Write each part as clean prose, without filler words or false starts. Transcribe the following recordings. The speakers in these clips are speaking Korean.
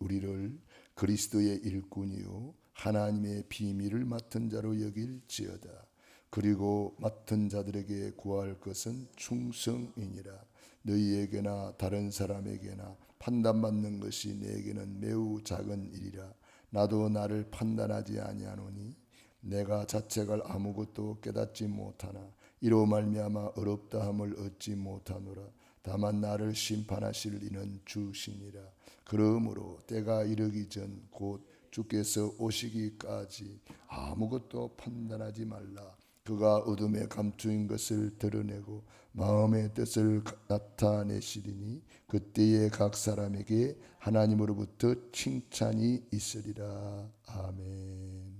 우리를 그리스도의 일꾼이요 하나님의 비밀을 맡은 자로 여길지어다. 그리고 맡은 자들에게 구할 것은 충성이니라. 너희에게나 다른 사람에게나 판단받는 것이 내게는 매우 작은 일이라. 나도 나를 판단하지 아니하노니 내가 자책할 아무것도 깨닫지 못하나 이로 말미암아 어렵다함을 얻지 못하노라. 다만 나를 심판하실 이는 주시니라. 그러므로 때가 이르기 전 곧 주께서 오시기까지 아무것도 판단하지 말라. 그가 어둠에 감추인 것을 드러내고 마음의 뜻을 나타내시리니 그때에 각 사람에게 하나님으로부터 칭찬이 있으리라. 아멘.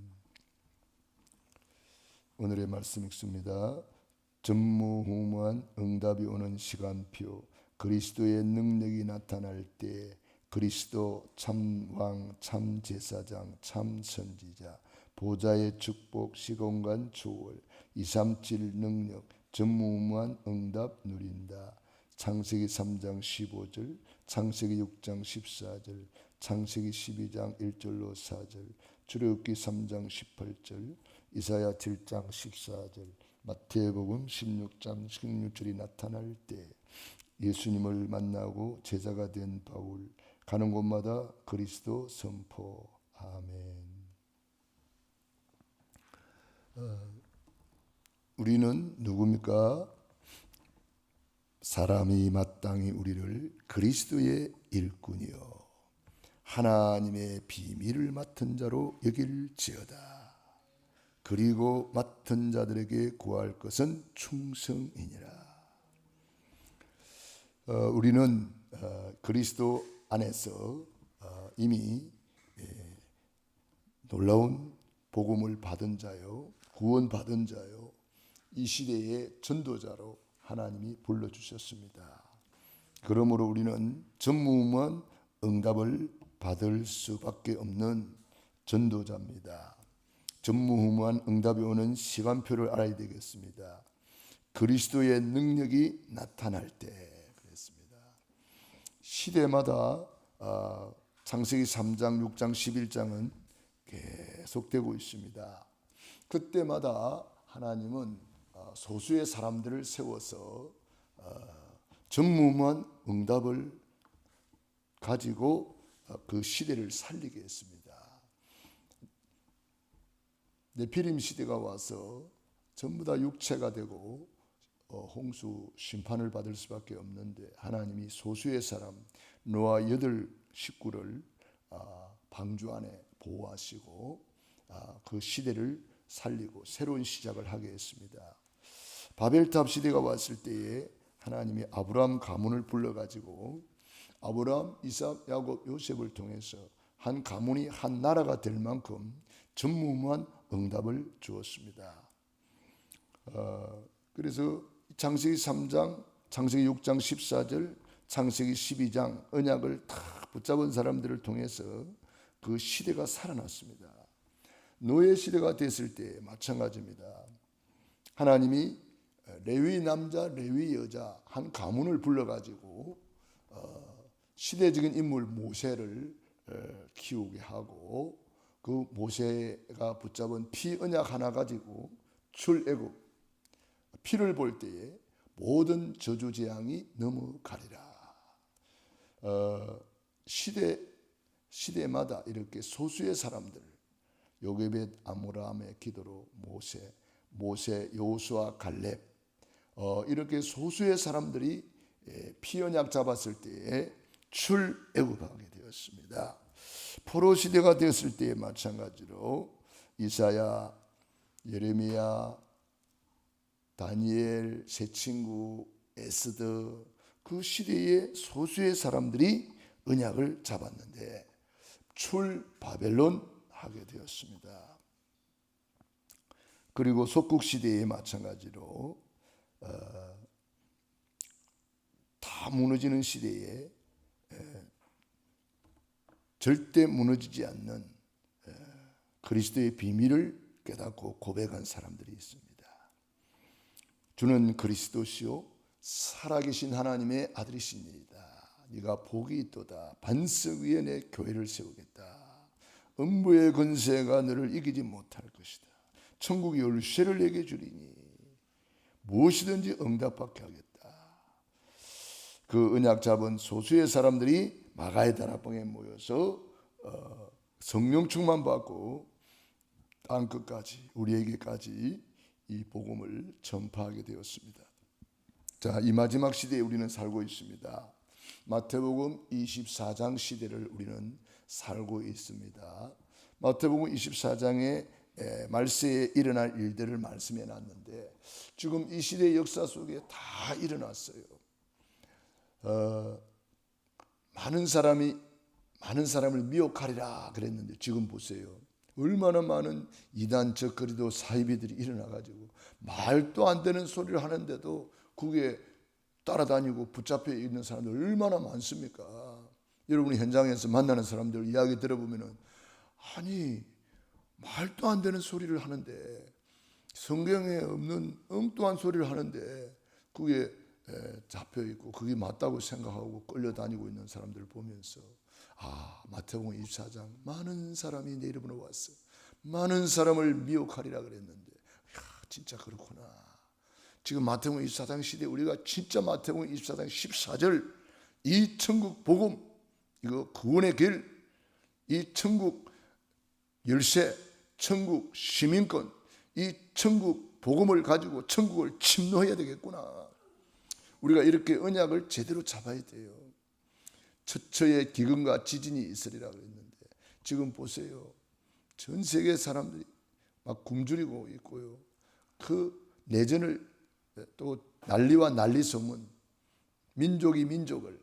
오늘의 말씀 읽습니다. 전무후무한 응답이 오는 시간표. 그리스도의 능력이 나타날 때 그리스도 참왕, 참제사장, 참선지자, 보좌의 축복, 시공간 초월, 237 능력, 전무후무한 응답 누린다. 창세기 3장 15절, 창세기 6장 14절, 창세기 12장 1절로 4절, 출애굽기 3장 18절, 이사야 7장 14절, 마태복음 16장 16절이 나타날 때 예수님을 만나고 제자가 된 바울, 가는 곳마다 그리스도 선포. 아멘. 우리는 누굽니까? 사람이 마땅히 우리를 그리스도의 일꾼이요 하나님의 비밀을 맡은 자로 여길지어다. 그리고 맡은 자들에게 구할 것은 충성이니라. 우리는 그리스도 안에서 이미 놀라운 복음을 받은 자요, 구원받은 자요, 이 시대의 전도자로 하나님이 불러주셨습니다. 그러므로 우리는 전무후무한 응답을 받을 수밖에 없는 전도자입니다. 전무후무한 응답이 오는 시간표를 알아야 되겠습니다. 그리스도의 능력이 나타날 때 그랬습니다. 시대마다 창세기 3장, 6장, 11장은 계속되고 있습니다. 그때마다 하나님은 소수의 사람들을 세워서 전무후무한 응답을 가지고 그 시대를 살리게 했습니다. 네피림 시대가 와서 전부 다 육체가 되고 홍수 심판을 받을 수밖에 없는데 하나님이 소수의 사람 노아 8 식구를 방주 안에 보호하시고 그 시대를 살리고 새로운 시작을 하게 했습니다. 바벨탑 시대가 왔을 때에 하나님이 아브라함 가문을 불러가지고 아브라함, 이삭, 야곱, 요셉을 통해서 한 가문이 한 나라가 될 만큼 전무후무한 응답을 주었습니다. 그래서 창세기 3장, 창세기 6장 14절, 창세기 12장 언약을 다 붙잡은 사람들을 통해서 그 시대가 살아났습니다. 노예 시대가 됐을 때 마찬가지입니다. 하나님이 레위 남자, 레위 여자 한 가문을 불러가지고 시대적인 인물 모세를 키우게 하고 그 모세가 붙잡은 피 언약 하나 가지고 출애굽 피를 볼 때에 모든 저주 재앙이 넘어가리라. 시대마다 이렇게 소수의 사람들 요게벳 아므라함의 기도로 모세 여호수아 갈렙 이렇게 소수의 사람들이 피 언약 잡았을 때에 출애굽하게 되었습니다. 포로 시대가 되었을 때에 마찬가지로 이사야, 예레미야, 다니엘, 새 친구, 에스더 그 시대의 소수의 사람들이 언약을 잡았는데 출 바벨론 하게 되었습니다. 그리고 속국 시대에 마찬가지로 다 무너지는 시대에 절대 무너지지 않는 그리스도의 비밀을 깨닫고 고백한 사람들이 있습니다. 주는 그리스도시요 살아계신 하나님의 아들이시니이다. 네가 복이 있도다. 반석 위에 내 교회를 세우겠다. 음부의 권세가 너를 이기지 못할 것이다. 천국 열쇠를 내게 주리니 무엇이든지 응답받게 하겠다. 그 언약 잡은 소수의 사람들이 마가의 다락방에 모여서 성령 충만 받고 땅 끝까지 우리에게까지 이 복음을 전파하게 되었습니다. 자, 이 마지막 시대에 우리는 살고 있습니다. 마태복음 24장 시대를 우리는 살고 있습니다. 마태복음 24장에 말세에 일어날 일들을 말씀해 놨는데 지금 이 시대의 역사 속에 다 일어났어요. 많은 사람을 미혹하리라 그랬는데 지금 보세요. 얼마나 많은 이단 적거리도 사이비들이 일어나가지고 말도 안 되는 소리를 하는데도 그게 따라다니고 붙잡혀 있는 사람들 얼마나 많습니까? 여러분이 현장에서 만나는 사람들 이야기 들어보면은 아니 말도 안 되는 소리를 하는데 성경에 없는 엉뚱한 소리를 하는데 그게 잡혀 있고 그게 맞다고 생각하고 끌려다니고 있는 사람들을 보면서 마태복음 24장 많은 사람이 내 이름으로 왔어. 많은 사람을 미혹하리라 그랬는데 진짜 그렇구나. 지금 마태복음 24장 시대에 우리가 진짜 마태복음 24장 14절 이 천국 복음 이거 구원의 길 이 천국 열쇠 천국 시민권 이 천국 복음을 가지고 천국을 침노해야 되겠구나. 우리가 이렇게 언약을 제대로 잡아야 돼요. 처처에 기근과 지진이 있으리라 그랬는데 지금 보세요. 전 세계 사람들이 막 굶주리고 있고요. 그 내전을 또 난리와 난리 소문 민족이 민족을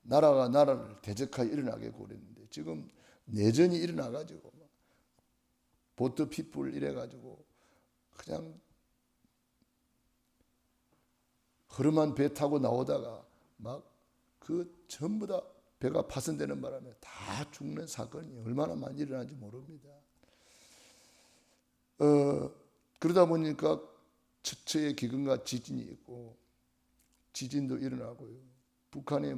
나라가 나라를 대적하여 일어나게 그랬는데 지금 내전이 일어나가지고 보트 피플 이래가지고 그냥 허름한 배 타고 나오다가 막 그 전부 다 배가 파손되는 바람에 다 죽는 사건이 얼마나 많이 일어나는지 모릅니다. 그러다 보니까 처처에 기근과 지진이 있고 지진도 일어나고요. 북한에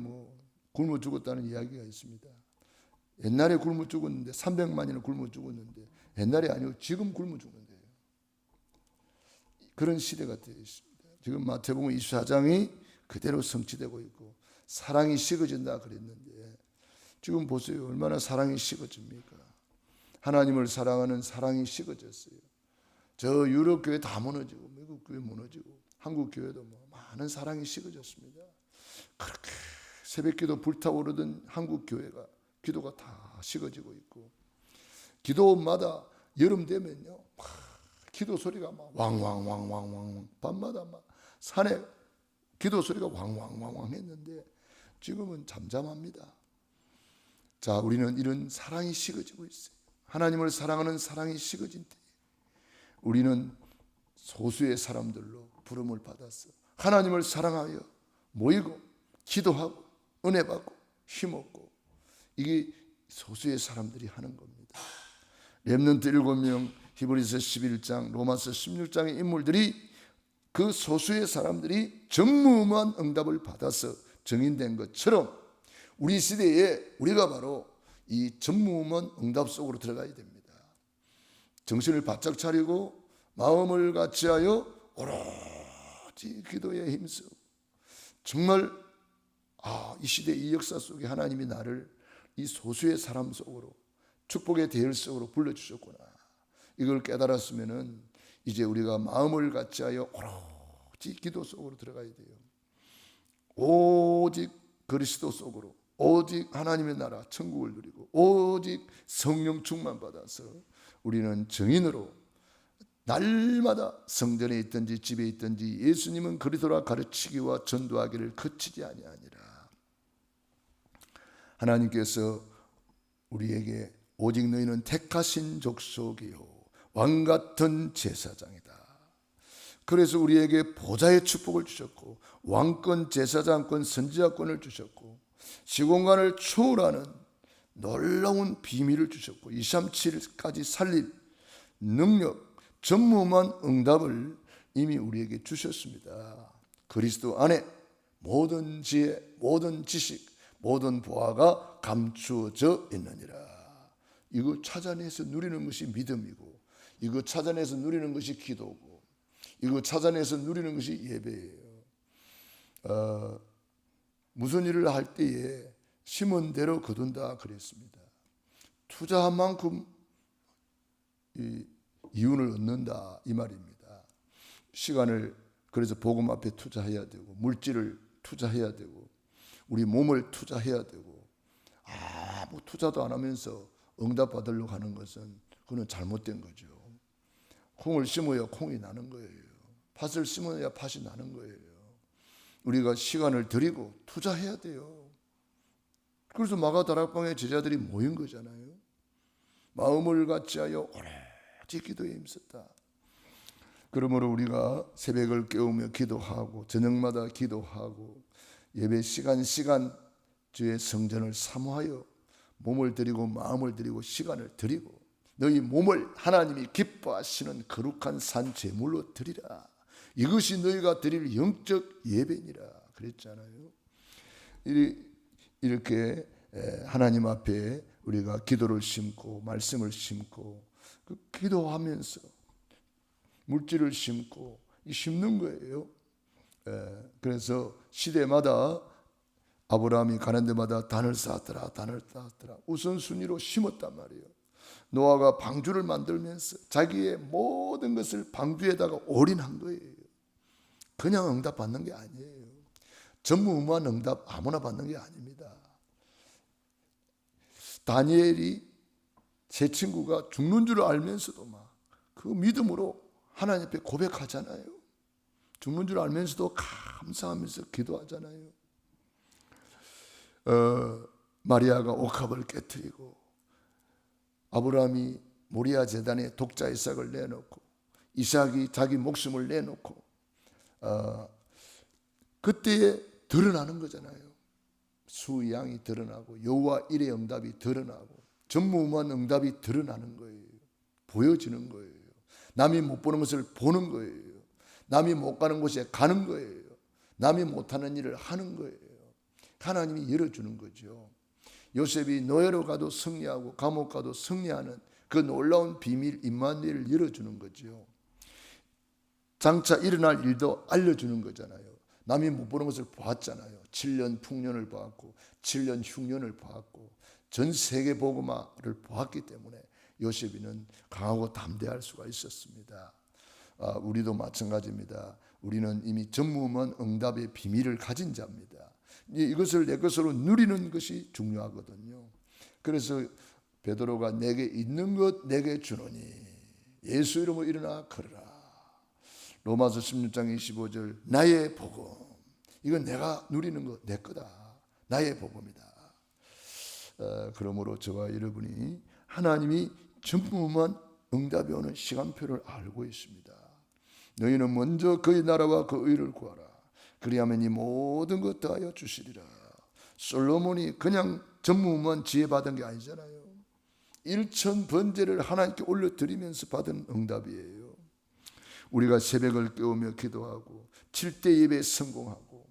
굶어 죽었다는 이야기가 있습니다. 옛날에 굶어 죽었는데 300만이나 굶어 죽었는데 옛날이 아니고 지금 굶어 죽는데요. 그런 시대가 되어 있습니다. 지금 마태복음 24장이 그대로 성취되고 있고 사랑이 식어진다 그랬는데 지금 보세요. 얼마나 사랑이 식어집니까? 하나님을 사랑하는 사랑이 식어졌어요. 저 유럽 교회 다 무너지고 미국 교회 무너지고 한국 교회도 많은 사랑이 식어졌습니다. 그렇게 새벽기도 불타오르던 한국 교회가 기도가 다 식어지고 있고 기도마다 여름 되면요 기도 소리가 막 왕왕왕왕왕 밤마다 막 산에 기도 소리가 왕왕왕왕 했는데 지금은 잠잠합니다. 자, 우리는 이런 사랑이 식어지고 있어요. 하나님을 사랑하는 사랑이 식어진 때 우리는 소수의 사람들로 부름을 받았어. 하나님을 사랑하여 모이고 기도하고 은혜 받고 힘없고 이게 소수의 사람들이 하는 겁니다. 렘넌트 7명, 히브리서 11장, 로마서 16장의 인물들이 그 소수의 사람들이 전무후무한 응답을 받아서 정인된 것처럼 우리 시대에 우리가 바로 이 전무후무한 응답 속으로 들어가야 됩니다. 정신을 바짝 차리고 마음을 같이하여 오로지 기도에 힘쓰고 정말 이 시대 이 역사 속에 하나님이 나를 이 소수의 사람 속으로 축복의 대열 속으로 불러주셨구나. 이걸 깨달았으면은 이제 우리가 마음을 같이하여 오로지 기도 속으로 들어가야 돼요. 오직 그리스도 속으로 오직 하나님의 나라 천국을 누리고 오직 성령 충만 받아서 우리는 증인으로 날마다 성전에 있든지 집에 있든지 예수님은 그리스도라 가르치기와 전도하기를 그치지 아니하니라. 하나님께서 우리에게 오직 너희는 택하신 족속이요 왕같은 제사장이다. 그래서 우리에게 보좌의 축복을 주셨고 왕권, 제사장권, 선지자권을 주셨고 시공간을 초월하는 놀라운 비밀을 주셨고 237까지 살릴 능력, 전무후무한 응답을 이미 우리에게 주셨습니다. 그리스도 안에 모든 지혜, 모든 지식, 모든 보화가 감추어져 있느니라. 이거 찾아내서 누리는 것이 믿음이고, 이거 찾아내서 누리는 것이 기도고, 이거 찾아내서 누리는 것이 예배예요. 무슨 일을 할 때에 심은 대로 거둔다 그랬습니다. 투자한 만큼 이윤을 얻는다 이 말입니다. 시간을 그래서 복음 앞에 투자해야 되고, 물질을 투자해야 되고, 우리 몸을 투자해야 되고, 아무 투자도 안 하면서 응답 받으려고 하는 것은 그건 잘못된 거죠. 콩을 심어야 콩이 나는 거예요. 팥을 심어야 팥이 나는 거예요. 우리가 시간을 들이고 투자해야 돼요. 그래서 마가다락방에 제자들이 모인 거잖아요. 마음을 같이하여 오로지 기도에 힘썼다. 그러므로 우리가 새벽을 깨우며 기도하고, 저녁마다 기도하고, 예배 시간 주의 성전을 사모하여 몸을 드리고 마음을 드리고 시간을 드리고, 너희 몸을 하나님이 기뻐하시는 거룩한 산 제물로 드리라. 이것이 너희가 드릴 영적 예배니라 그랬잖아요. 이렇게 하나님 앞에 우리가 기도를 심고 말씀을 심고, 그 기도하면서 물질을 심고 심는 거예요. 그래서 시대마다 아브라함이 가는 데마다 단을 쌓았더라. 우선순위로 심었단 말이에요. 노아가 방주를 만들면서 자기의 모든 것을 방주에다가 올인한 거예요. 그냥 응답 받는 게 아니에요. 전무후무한 응답 아무나 받는 게 아닙니다. 다니엘이 제 친구가 죽는 줄 알면서도 막 그 믿음으로 하나님 앞에 고백하잖아요. 죽는 줄 알면서도 감사하면서 기도하잖아요. 마리아가 옥합을 깨뜨리고, 아브라함이 모리아 제단에 독자 이삭을 내놓고, 이삭이 자기 목숨을 내놓고, 그때에 드러나는 거잖아요. 수양이 드러나고 여호와 일의 응답이 드러나고 전무후무한 응답이 드러나는 거예요. 보여지는 거예요. 남이 못 보는 것을 보는 거예요. 남이 못 가는 곳에 가는 거예요. 남이 못하는 일을 하는 거예요. 하나님이 열어주는 거죠. 요셉이 노예로 가도 승리하고 감옥 가도 승리하는 그 놀라운 비밀 임마누엘을 열어주는 거죠. 장차 일어날 일도 알려주는 거잖아요. 남이 못 보는 것을 보았잖아요. 7년 풍년을 보았고 7년 흉년을 보았고 전 세계 복음화를 보았기 때문에 요셉이는 강하고 담대할 수가 있었습니다. 우리도 마찬가지입니다. 우리는 이미 전무후무한 응답의 비밀을 가진 자입니다. 이것을 내 것으로 누리는 것이 중요하거든요. 그래서 베드로가 내게 있는 것 내게 주노니 예수 이름으로 일어나 걸으라. 로마서 16장 25절 나의 복음, 이건 내가 누리는 거 내 거다. 나의 복음이다. 그러므로 저와 여러분이 하나님이 전무후무한 응답이 오는 시간표를 알고 있습니다. 너희는 먼저 그의 나라와 그 의를 구하라. 그리하면 이 모든 것 더하여 주시리라. 솔로몬이 그냥 전무후무한 지혜 받은 게 아니잖아요. 1천 번제를 하나님께 올려드리면서 받은 응답이에요. 우리가 새벽을 깨우며 기도하고 7대 예배에 성공하고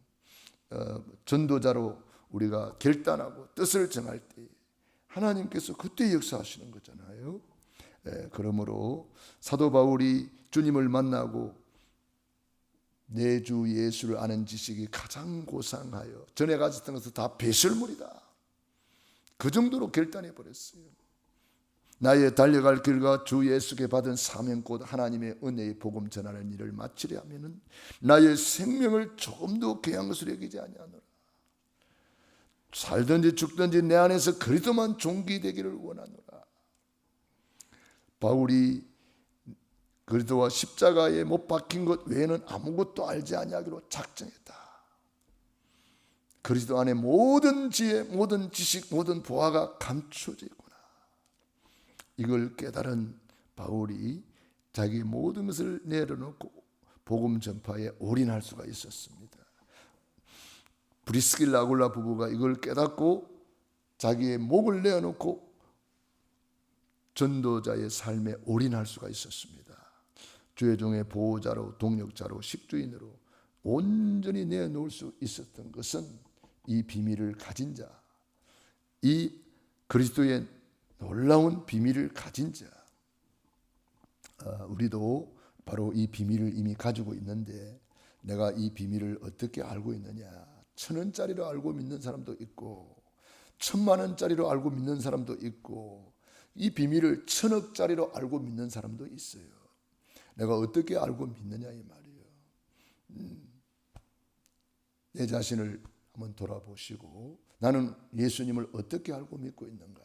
전도자로 우리가 결단하고 뜻을 정할 때 하나님께서 그때 역사하시는 거잖아요. 그러므로 사도 바울이 주님을 만나고 내 주 예수를 아는 지식이 가장 고상하여 전에 가졌던 것은 다 배설물이다. 그 정도로 결단해 버렸어요. 나의 달려갈 길과 주 예수께 받은 사명 곧 하나님의 은혜의 복음 전하는 일을 마치려 하면은 나의 생명을 조금도 귀한 것으로 여기지 아니하노라. 살든지 죽든지 내 안에서 그리스도만 존귀되기를 원하노라. 바울이 그리스도와 십자가에 못 박힌 것 외에는 아무것도 알지 아니하기로 작정했다. 그리스도 안에 모든 지혜, 모든 지식, 모든 보화가 감춰져 있구나. 이걸 깨달은 바울이 자기 모든 것을 내려놓고 복음 전파에 올인할 수가 있었습니다. 브리스길라 아굴라 부부가 이걸 깨닫고 자기의 목을 내어놓고 전도자의 삶에 올인할 수가 있었습니다. 주의 종의 보호자로 동력자로 십주인으로 온전히 내어놓을 수 있었던 것은 이 비밀을 가진 자, 이 그리스도의 놀라운 비밀을 가진 자, 우리도 바로 이 비밀을 이미 가지고 있는데 내가 이 비밀을 어떻게 알고 있느냐? 1,000원짜리로 알고 믿는 사람도 있고 1,000,000원짜리로 알고 믿는 사람도 있고 이 비밀을 1,000억짜리로 알고 믿는 사람도 있어요. 내가 어떻게 알고 믿느냐 이 말이에요. 내 자신을 한번 돌아보시고 나는 예수님을 어떻게 알고 믿고 있는가,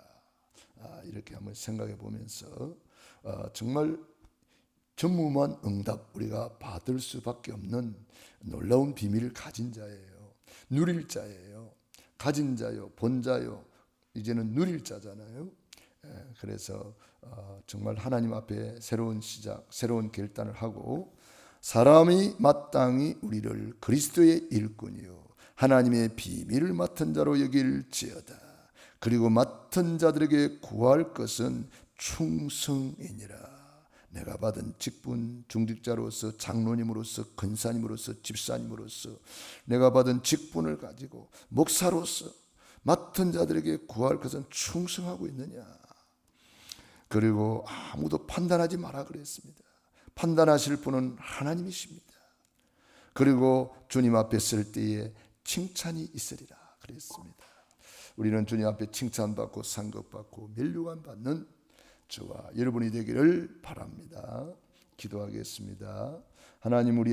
이렇게 한번 생각해 보면서 정말 전무후무한 응답 우리가 받을 수밖에 없는 놀라운 비밀을 가진 자예요. 누릴 자예요. 가진 자요, 본 자요. 이제는 누릴 자잖아요. 그래서 정말 하나님 앞에 새로운 시작, 새로운 결단을 하고 사람이 마땅히 우리를 그리스도의 일꾼이요 하나님의 비밀을 맡은 자로 여길지어다. 그리고 맡은 자들에게 구할 것은 충성이니라. 내가 받은 직분, 중직자로서, 장로님으로서, 근사님으로서, 집사님으로서 내가 받은 직분을 가지고 목사로서 맡은 자들에게 구할 것은 충성하고 있느냐. 그리고 아무도 판단하지 마라 그랬습니다. 판단하실 분은 하나님이십니다. 그리고 주님 앞에 설 때에 칭찬이 있으리라 그랬습니다. 우리는 주님 앞에 칭찬받고 상급받고 멸류관 받는 저와 여러분이 되기를 바랍니다. 기도하겠습니다. 하나님, 우리